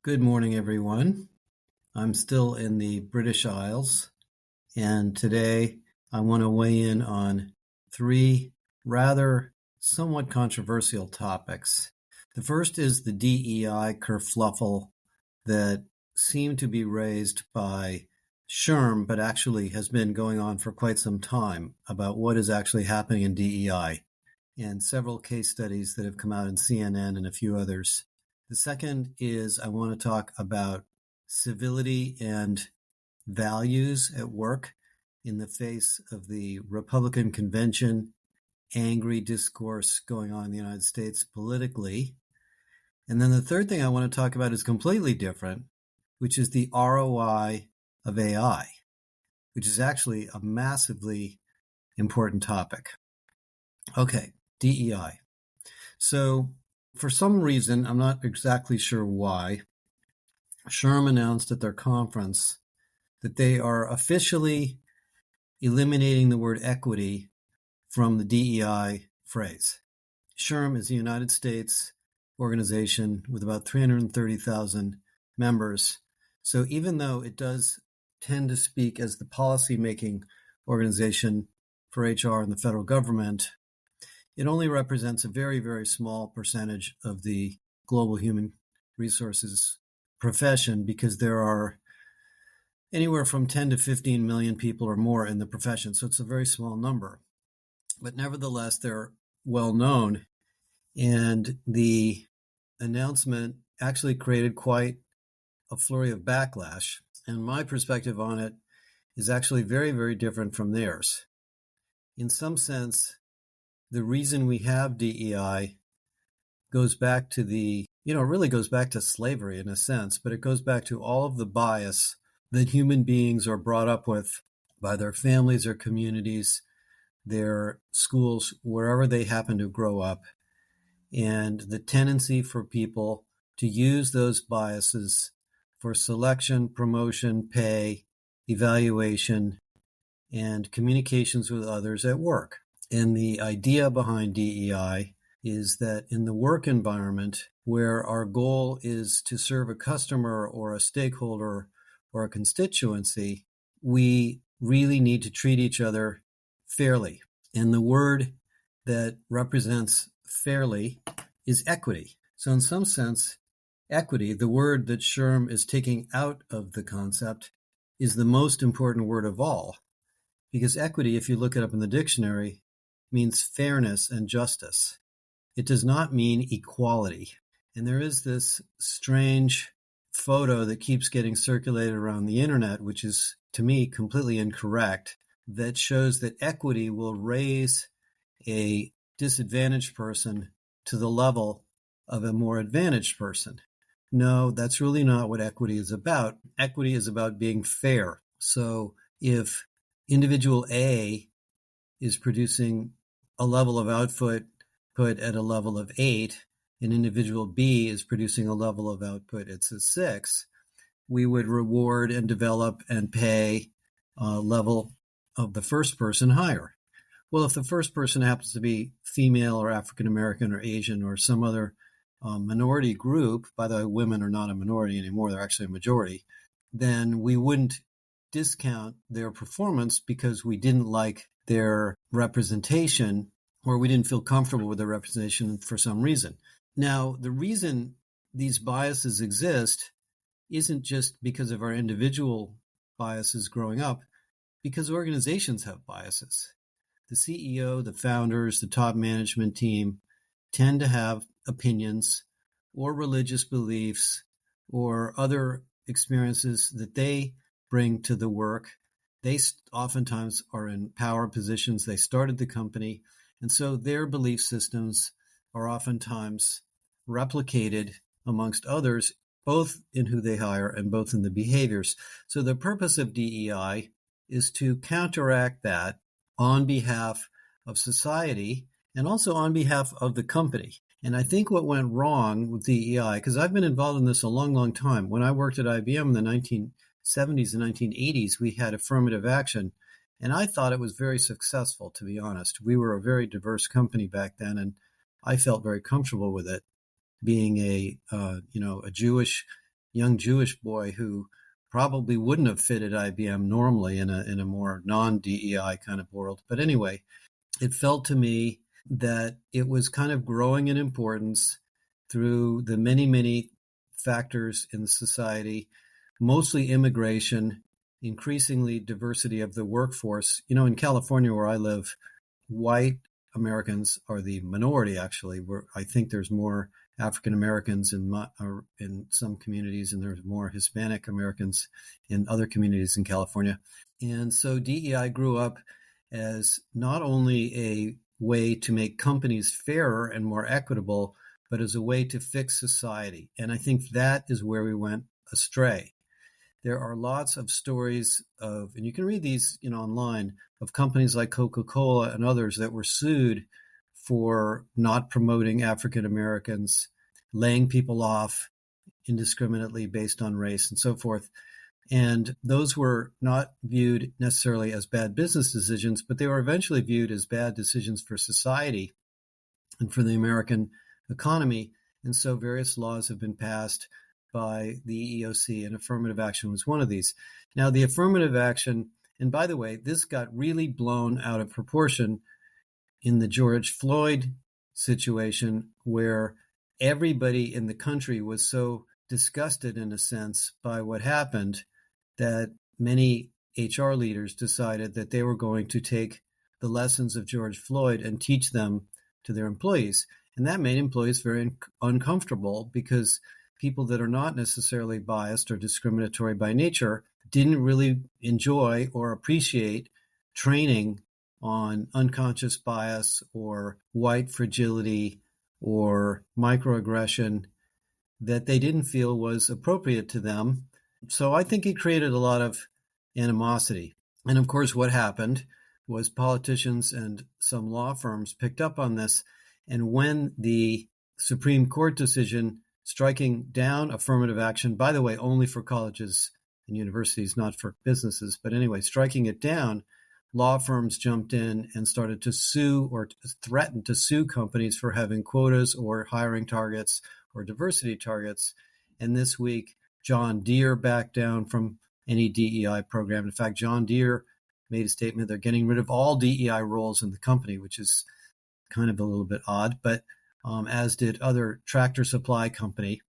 Good morning, everyone. I'm still in the British Isles, and today I want to weigh in on three rather somewhat controversial topics. The first is the DEI kerfluffle that seemed to be raised by SHRM, but actually has been going on for quite some time about what is actually happening in DEI, and several case studies that have come out in CNN and a few others. The second is I want to talk about civility and values at work in the face of the Republican convention, angry discourse going on in the United States politically. And then the third thing I want to talk about is completely different, which is the ROI of AI, which is actually a massively important topic. Okay, DEI. So for some reason, I'm not exactly sure why, SHRM announced at their conference that they are officially eliminating the word equity from the DEI phrase. SHRM is a United States organization with about 330,000 members. So even though it does tend to speak as the policy-making organization for HR in the federal government, it only represents a very, very small percentage of the global human resources profession, because there are anywhere from 10 to 15 million people or more in the profession. So it's a very small number. But nevertheless, they're well known. And the announcement actually created quite a flurry of backlash. And my perspective on it is actually very, very different from theirs. In some sense, the reason we have DEI goes back to it really goes back to slavery in a sense, but it goes back to all of the bias that human beings are brought up with by their families, their communities, their schools, wherever they happen to grow up, and the tendency for people to use those biases for selection, promotion, pay, evaluation, and communications with others at work. And the idea behind DEI is that in the work environment, where our goal is to serve a customer or a stakeholder or a constituency, we really need to treat each other fairly. And the word that represents fairly is equity. So in some sense, equity, the word that SHRM is taking out of the concept, is the most important word of all. Because equity, if you look it up in the dictionary, means fairness and justice. It does not mean equality. And there is this strange photo that keeps getting circulated around the internet, which is, to me, completely incorrect, that shows that equity will raise a disadvantaged person to the level of a more advantaged person. No, that's really not what equity is about. Equity is about being fair. So if individual A is producing a level of output put at a level of 8, and individual B is producing a level of output it's a 6, we would reward and develop and pay a level of the first person higher. Well, if the first person happens to be female or African American or Asian or some other minority group, by the way, women are not a minority anymore, they're actually a majority, then we wouldn't discount their performance because we didn't like their representation, or we didn't feel comfortable with their representation for some reason. Now, the reason these biases exist isn't just because of our individual biases growing up, because organizations have biases. The CEO, the founders, the top management team tend to have opinions or religious beliefs or other experiences that they bring to the work. They oftentimes are in power positions. They started the company. And so their belief systems are oftentimes replicated amongst others, both in who they hire and both in the behaviors. So the purpose of DEI is to counteract that on behalf of society and also on behalf of the company. And I think what went wrong with DEI, because I've been involved in this a long, long time. When I worked at IBM in the 1970s and 1980s, we had affirmative action. And I thought it was very successful, to be honest. We were a very diverse company back then, and I felt very comfortable with it. Being a Jewish, young Jewish boy who probably wouldn't have fit at IBM normally in a more non-DEI kind of world. But anyway, it felt to me that it was kind of growing in importance through the many, many factors in society, mostly immigration, increasingly diversity of the workforce. In California where I live, white Americans are the minority, actually. I think there's more African Americans in some communities, and there's more Hispanic Americans in other communities in California. And so DEI grew up as not only a way to make companies fairer and more equitable, but as a way to fix society. And I think that is where we went astray. There are lots of stories of, and you can read these, online, of companies like Coca-Cola and others that were sued for not promoting African Americans, laying people off indiscriminately based on race and so forth. And those were not viewed necessarily as bad business decisions, but they were eventually viewed as bad decisions for society and for the American economy. And so various laws have been passed by the EEOC, and affirmative action was one of these. Now, the affirmative action, and by the way, this got really blown out of proportion in the George Floyd situation, where everybody in the country was so disgusted, in a sense, by what happened that many HR leaders decided that they were going to take the lessons of George Floyd and teach them to their employees. And that made employees very uncomfortable, because people that are not necessarily biased or discriminatory by nature didn't really enjoy or appreciate training on unconscious bias or white fragility or microaggression that they didn't feel was appropriate to them. So I think it created a lot of animosity. And of course, what happened was politicians and some law firms picked up on this. And when the Supreme Court decision striking down affirmative action, by the way, only for colleges and universities, not for businesses, but anyway, striking it down, law firms jumped in and started to sue or threaten to sue companies for having quotas or hiring targets or diversity targets. And this week, John Deere backed down from any DEI program. In fact, John Deere made a statement they're getting rid of all DEI roles in the company, which is kind of a little bit odd, but as did other tractor supply company,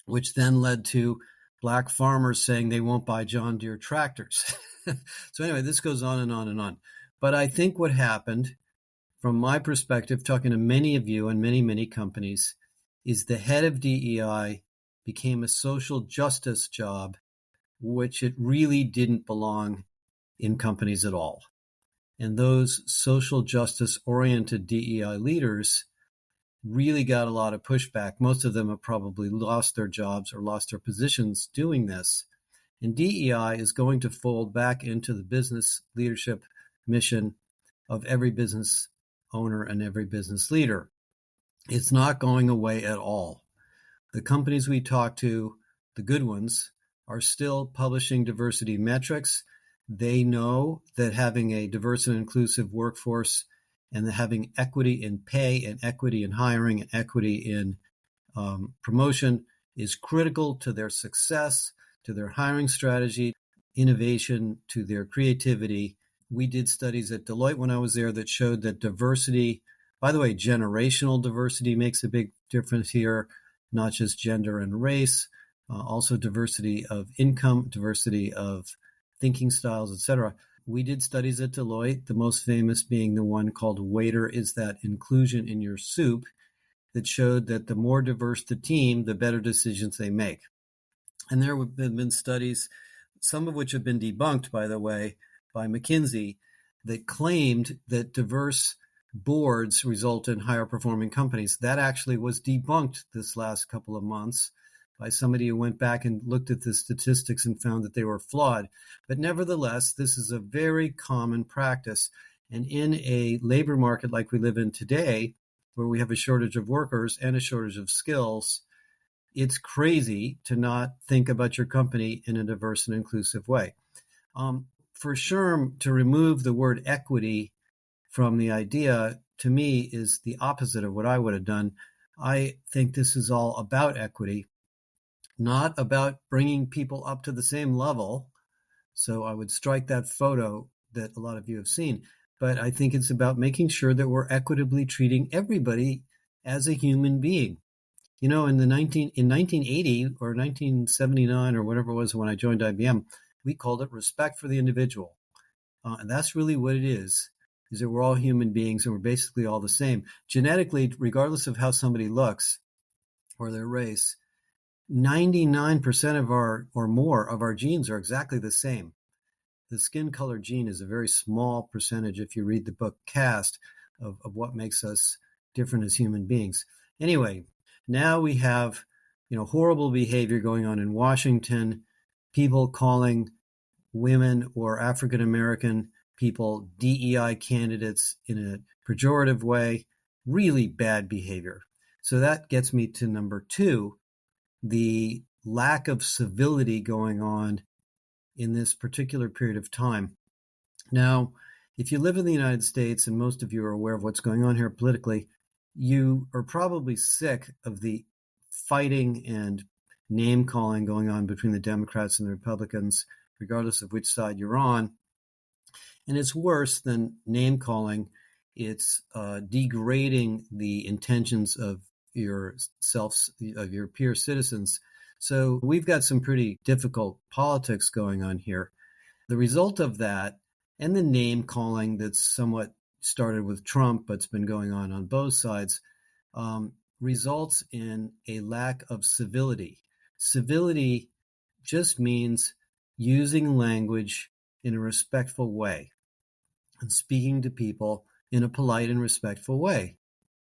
which then led to black farmers saying they won't buy John Deere tractors. So anyway, this goes on and on and on. But I think what happened, from my perspective, talking to many of you and many, many companies, is the head of DEI became a social justice job, which it really didn't belong in companies at all. And those social justice-oriented DEI leaders really got a lot of pushback. Most of them have probably lost their jobs or lost their positions doing this. And DEI is going to fold back into the business leadership mission of every business owner and every business leader. It's not going away at all. The companies we talk to, the good ones, are still publishing diversity metrics. They know that having a diverse and inclusive workforce and having equity in pay and equity in hiring and equity in promotion is critical to their success, to their hiring strategy, innovation, to their creativity. We did studies at Deloitte when I was there that showed that diversity, by the way, generational diversity makes a big difference here, not just gender and race, also diversity of income, diversity of thinking styles, etc. We did studies at Deloitte, the most famous being the one called Waiter Is That Inclusion in Your Soup, that showed that the more diverse the team, the better decisions they make. And there have been studies, some of which have been debunked, by the way, by McKinsey, that claimed that diverse boards result in higher performing companies. That actually was debunked this last couple of months by somebody who went back and looked at the statistics and found that they were flawed. But nevertheless, this is a very common practice. And in a labor market like we live in today, where we have a shortage of workers and a shortage of skills, it's crazy to not think about your company in a diverse and inclusive way. For SHRM to remove the word equity from the idea, to me, is the opposite of what I would have done. I think this is all about equity. not about bringing people up to the same level. So I would strike that photo that a lot of you have seen. But I think it's about making sure that we're equitably treating everybody as a human being. In 1980 or 1979 or whatever it was when I joined IBM, we called it respect for the individual. And that's really what it is that we're all human beings and we're basically all the same. Genetically, regardless of how somebody looks or their race, 99% of our genes are exactly the same. The skin color gene is a very small percentage, if you read the book Caste, of what makes us different as human beings. Anyway, now we have, horrible behavior going on in Washington, people calling women or African American people DEI candidates in a pejorative way, really bad behavior. So that gets me to number 2, the lack of civility going on in this particular period of time. Now, if you live in the United States, and most of you are aware of what's going on here politically, you are probably sick of the fighting and name calling going on between the Democrats and the Republicans, regardless of which side you're on. And it's worse than name calling. It's degrading the intentions of your peer citizens. So we've got some pretty difficult politics going on here. The result of that, and the name calling that's somewhat started with Trump, but's been going on both sides, results in a lack of civility. Civility just means using language in a respectful way and speaking to people in a polite and respectful way.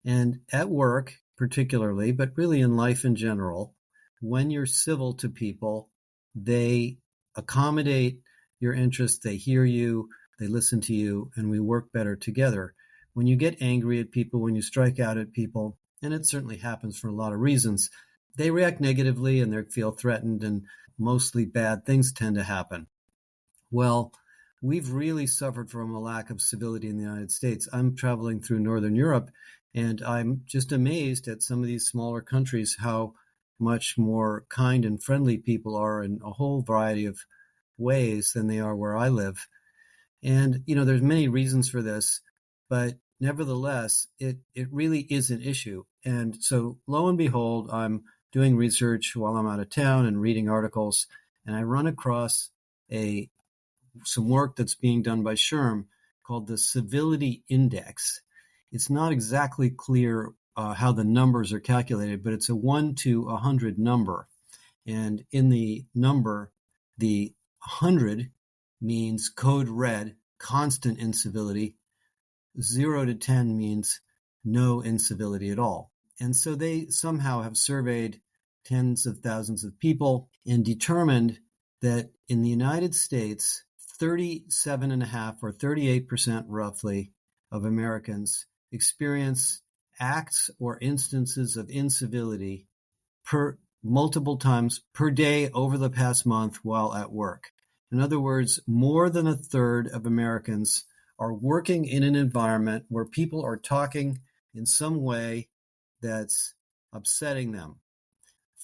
And at work, particularly, but really in life in general, when you're civil to people, they accommodate your interests, they hear you, they listen to you, and we work better together. When you get angry at people, when you strike out at people, and it certainly happens for a lot of reasons, they react negatively and they feel threatened, and mostly bad things tend to happen. Well, we've really suffered from a lack of civility in the United States. I'm traveling through Northern Europe, and I'm just amazed at some of these smaller countries how much more kind and friendly people are in a whole variety of ways than they are where I live. And, there's many reasons for this, but nevertheless, it really is an issue. And so lo and behold, I'm doing research while I'm out of town and reading articles, and I run across some work that's being done by SHRM called the Civility Index. It's not exactly clear how the numbers are calculated, but it's a 1 to 100 number. And in the number, the 100 means code red, constant incivility. 0 to 10 means no incivility at all. And so they somehow have surveyed tens of thousands of people and determined that in the United States, 37.5 or 38% roughly of Americans experience acts or instances of incivility multiple times per day over the past month while at work. In other words, more than a third of Americans are working in an environment where people are talking in some way that's upsetting them.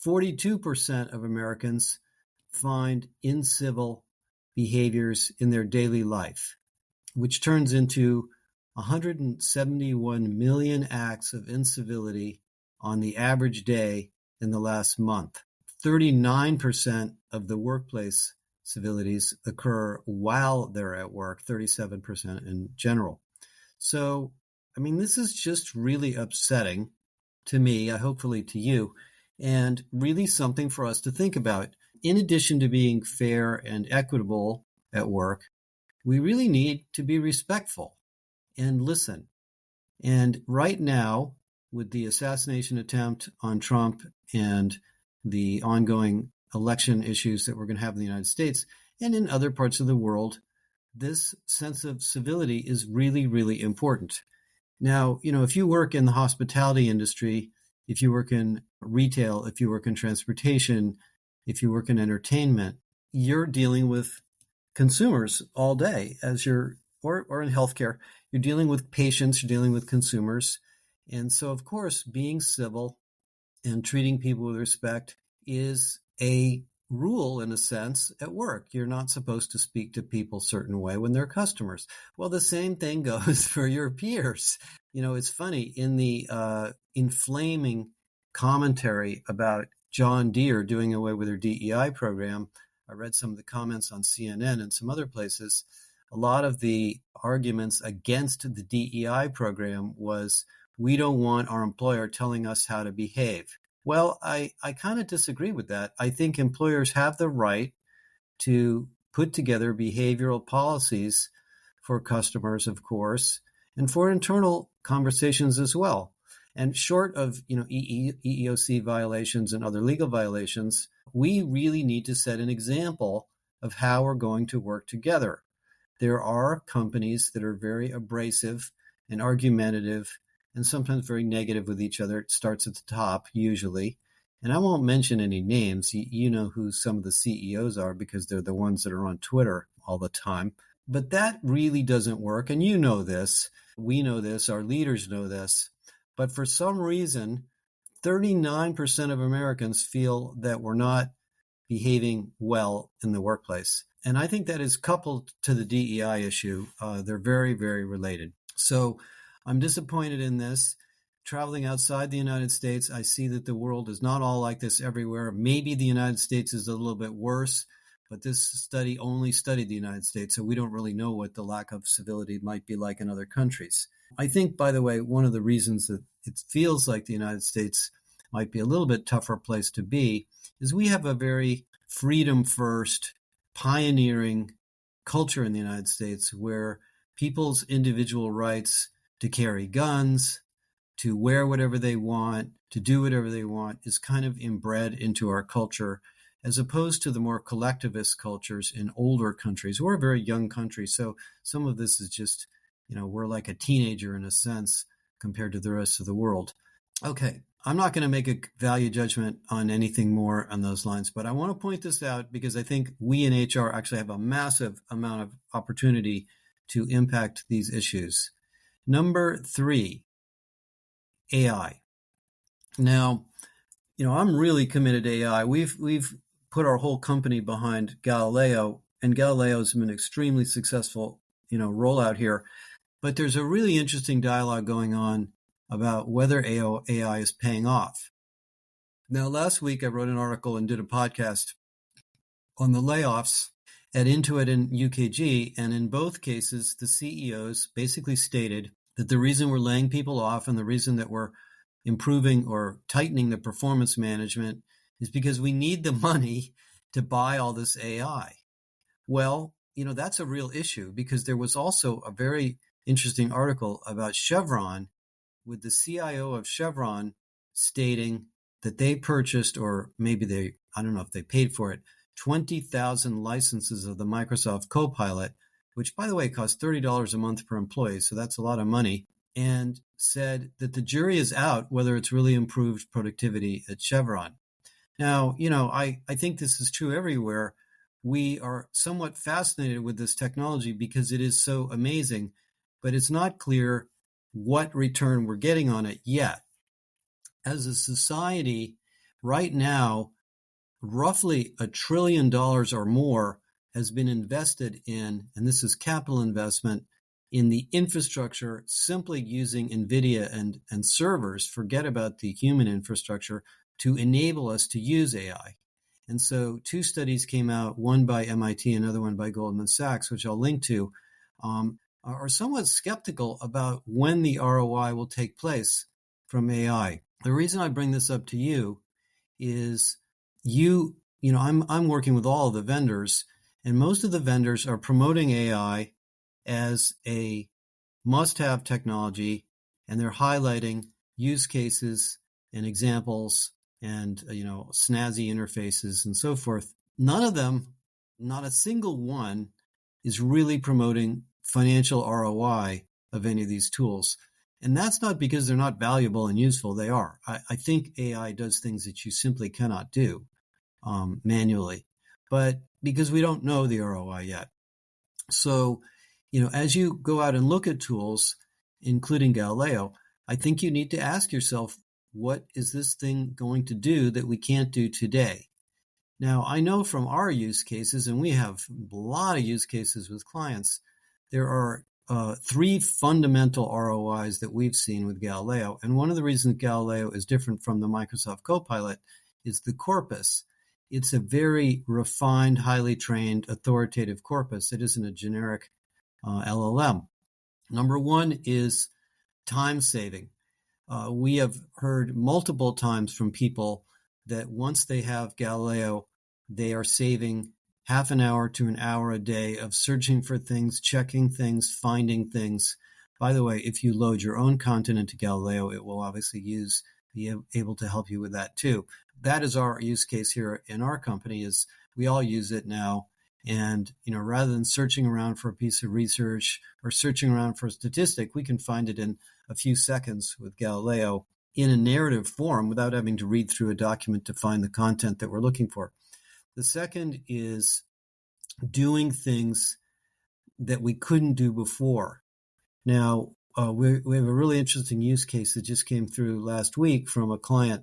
42% of Americans find incivil behaviors in their daily life, which turns into 171 million acts of incivility on the average day in the last month. 39% of the workplace civilities occur while they're at work, 37% in general. So, this is just really upsetting to me, hopefully to you, and really something for us to think about. In addition to being fair and equitable at work, we really need to be respectful and listen. And right now, with the assassination attempt on Trump and the ongoing election issues that we're going to have in the United States and in other parts of the world, this sense of civility is really, really important. Now, if you work in the hospitality industry, if you work in retail, if you work in transportation, if you work in entertainment, you're dealing with consumers all day or in healthcare. You're dealing with patients, you're dealing with consumers. And so, of course, being civil and treating people with respect is a rule, in a sense, at work. You're not supposed to speak to people a certain way when they're customers. Well, the same thing goes for your peers. It's funny, in the inflaming commentary about John Deere doing away with their DEI program, I read some of the comments on CNN and some other places. A lot of the arguments against the DEI program was, we don't want our employer telling us how to behave. Well, I kind of disagree with that. I think employers have the right to put together behavioral policies for customers, of course, and for internal conversations as well. And short of EEOC violations and other legal violations, we really need to set an example of how we're going to work together. There are companies that are very abrasive and argumentative and sometimes very negative with each other. It starts at the top, usually. And I won't mention any names. You know who some of the CEOs are because they're the ones that are on Twitter all the time. But that really doesn't work. And you know this. We know this. Our leaders know this. But for some reason, 39% of Americans feel that we're not behaving well in the workplace. And I think that is coupled to the DEI issue. They're very, very related. So I'm disappointed in this. Traveling outside the United States, I see that the world is not all like this everywhere. Maybe the United States is a little bit worse, but this study only studied the United States, so we don't really know what the lack of civility might be like in other countries. I think, by the way, one of the reasons that it feels like the United States might be a little bit tougher place to be is we have a very freedom-first, pioneering culture in the United States where people's individual rights to carry guns, to wear whatever they want, to do whatever they want, is kind of inbred into our culture, as opposed to the more collectivist cultures in older countries. We're a very young country, so some of this is just, we're like a teenager in a sense compared to the rest of the world. Okay, I'm not going to make a value judgment on anything more on those lines, but I want to point this out because I think we in HR actually have a massive amount of opportunity to impact these issues. Number 3, AI. Now, I'm really committed to AI. We've put our whole company behind Galileo, and Galileo has been an extremely successful, rollout here. But there's a really interesting dialogue going on about whether AI is paying off. Now, last week I wrote an article and did a podcast on the layoffs at Intuit and UKG, and in both cases, the CEOs basically stated that the reason we're laying people off and the reason that we're improving or tightening the performance management is because we need the money to buy all this AI. Well, that's a real issue because there was also a very interesting article about Chevron with the CIO of Chevron stating that they purchased, or maybe I don't know if they paid for it, 20,000 licenses of the Microsoft Copilot, which, by the way, costs $30 a month per employee, so that's a lot of money, and said that the jury is out whether it's really improved productivity at Chevron. Now, I think this is true everywhere. We are somewhat fascinated with this technology because it is so amazing, but it's not clear what return we're getting on it yet. As a society, right now, roughly $1 trillion or more has been invested in, and this is capital investment, in the infrastructure simply using NVIDIA and servers, forget about the human infrastructure, to enable us to use AI. And so 2 studies came out, one by MIT, another one by Goldman Sachs, which I'll link to, are somewhat skeptical about when the ROI will take place from AI. The reason I bring this up to you is I'm working with all of the vendors, and most of the vendors are promoting AI as a must-have technology, and they're highlighting use cases and examples and snazzy interfaces and so forth. None of them, not a single one, is really promoting financial ROI of any of these tools. And that's not because they're not valuable and useful. They are. I think AI does things that you simply cannot do manually, but because we don't know the ROI yet. So, as you go out and look at tools, including Galileo, I think you need to ask yourself, what is this thing going to do that we can't do today? Now, I know from our use cases, and we have a lot of use cases with clients, there are three fundamental ROIs that we've seen with Galileo. And one of the reasons Galileo is different from the Microsoft Copilot is the corpus. It's a very refined, highly trained, authoritative corpus. It isn't a generic LLM. Number one is time saving. We have heard multiple times from people that once they have Galileo, they are saving half an hour to an hour a day of searching for things, checking things, finding things. By the way, if you load your own content into Galileo, it will obviously be able to help you with that too. That is our use case here in our company. Is we all use it now. And, rather than searching around for a piece of research or searching around for a statistic, we can find it in a few seconds with Galileo in a narrative form without having to read through a document to find the content that we're looking for. The second is doing things that we couldn't do before. Now, we have a really interesting use case that just came through last week from a client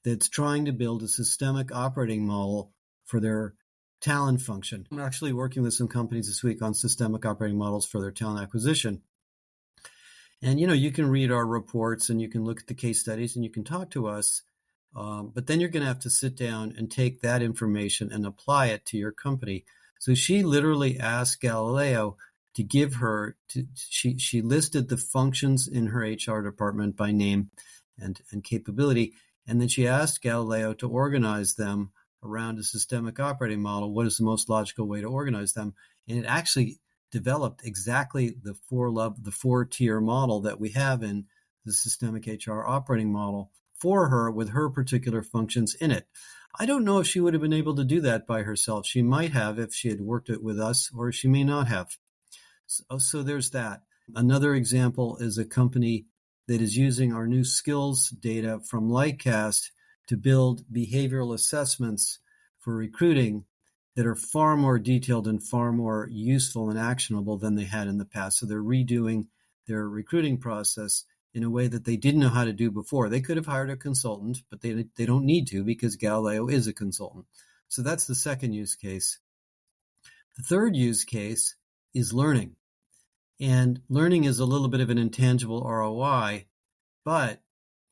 that's trying to build a systemic operating model for their talent function. I'm actually working with some companies this week on systemic operating models for their talent acquisition. And, you can read our reports and you can look at the case studies and you can talk to us. But then you're going to have to sit down and take that information and apply it to your company. So she literally asked Galileo to give her, she listed the functions in her HR department by name and capability. And then she asked Galileo to organize them around a systemic operating model. What is the most logical way to organize them? And it actually developed exactly the four-tier model that we have in the systemic HR operating model for her with her particular functions in it. I don't know if she would have been able to do that by herself. She might have if she had worked it with us, or she may not have. So there's that. Another example is a company that is using our new skills data from Lightcast to build behavioral assessments for recruiting that are far more detailed and far more useful and actionable than they had in the past. So they're redoing their recruiting process in a way that they didn't know how to do before. They could have hired a consultant, but they don't need to because Galileo is a consultant. So that's the second use case. The third use case is learning. And learning is a little bit of an intangible ROI, but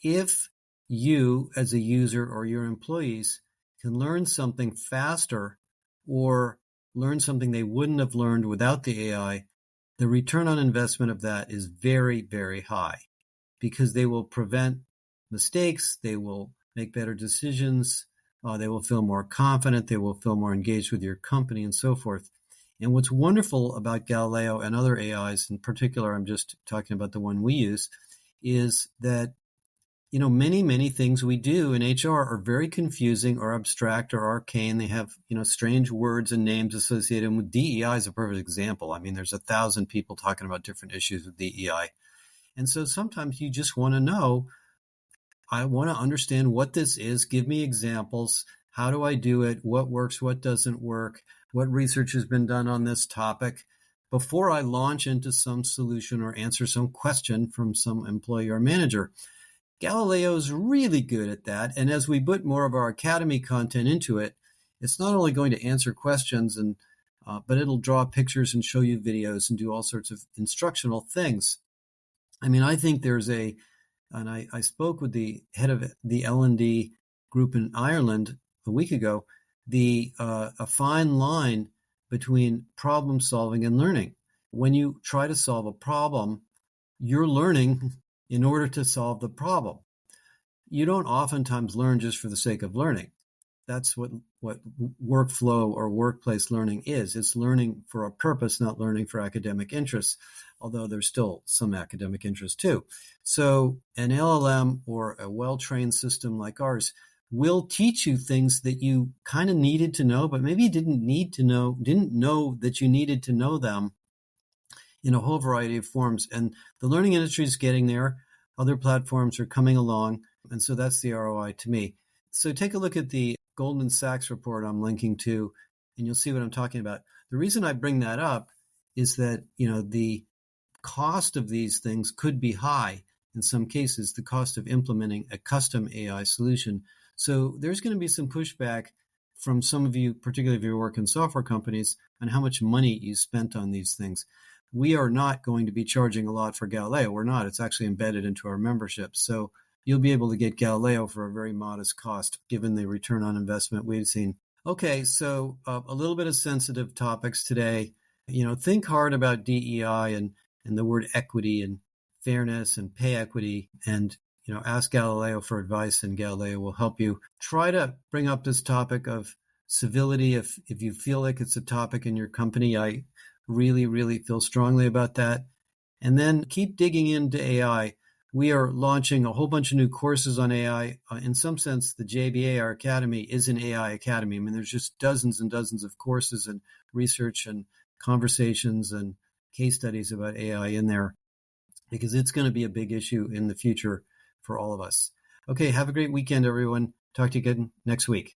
if you as a user or your employees can learn something faster or learn something they wouldn't have learned without the AI, the return on investment of that is very, very high because they will prevent mistakes, they will make better decisions, they will feel more confident, they will feel more engaged with your company and so forth. And what's wonderful about Galileo and other AIs, in particular, I'm just talking about the one we use, is that many things we do in HR are very confusing or abstract or arcane. They have, strange words and names associated with DEI is a perfect example. I mean, there's 1,000 people talking about different issues with DEI. And so sometimes you just want to know, I want to understand what this is. Give me examples. How do I do it? What works? What doesn't work? What research has been done on this topic before I launch into some solution or answer some question from some employee or manager. Galileo is really good at that. And as we put more of our academy content into it, it's not only going to answer questions, but it'll draw pictures and show you videos and do all sorts of instructional things. I mean, I think I spoke with the head of the L&D group in Ireland a week ago, a fine line between problem solving and learning. When you try to solve a problem, you're learning in order to solve the problem. You don't oftentimes learn just for the sake of learning. That's what workflow or workplace learning is. It's learning for a purpose, not learning for academic interests, although there's still some academic interest too. So an LLM or a well-trained system like ours will teach you things that you kind of needed to know, but maybe you didn't know that you needed to know them in a whole variety of forms. And the learning industry is getting there. Other platforms are coming along. And so that's the ROI to me. So take a look at the Goldman Sachs report I'm linking to, and you'll see what I'm talking about. The reason I bring that up is that, the cost of these things could be high. In some cases, the cost of implementing a custom AI solution. So there's going to be some pushback from some of you, particularly if you work in software companies, on how much money you spent on these things. We are not going to be charging a lot for Galileo. We're not. It's actually embedded into our membership. So you'll be able to get Galileo for a very modest cost, given the return on investment we've seen. Okay, so a little bit of sensitive topics today. Think hard about DEI and the word equity and fairness and pay equity, and ask Galileo for advice, and Galileo will help you. Try to bring up this topic of civility if you feel like it's a topic in your company. I really, really feel strongly about that. And then keep digging into AI. We are launching a whole bunch of new courses on AI. In some sense, the JBA, our academy, is an AI academy. I mean, there's just dozens and dozens of courses and research and conversations and case studies about AI in there, because it's going to be a big issue in the future for all of us. Okay, have a great weekend, everyone. Talk to you again next week.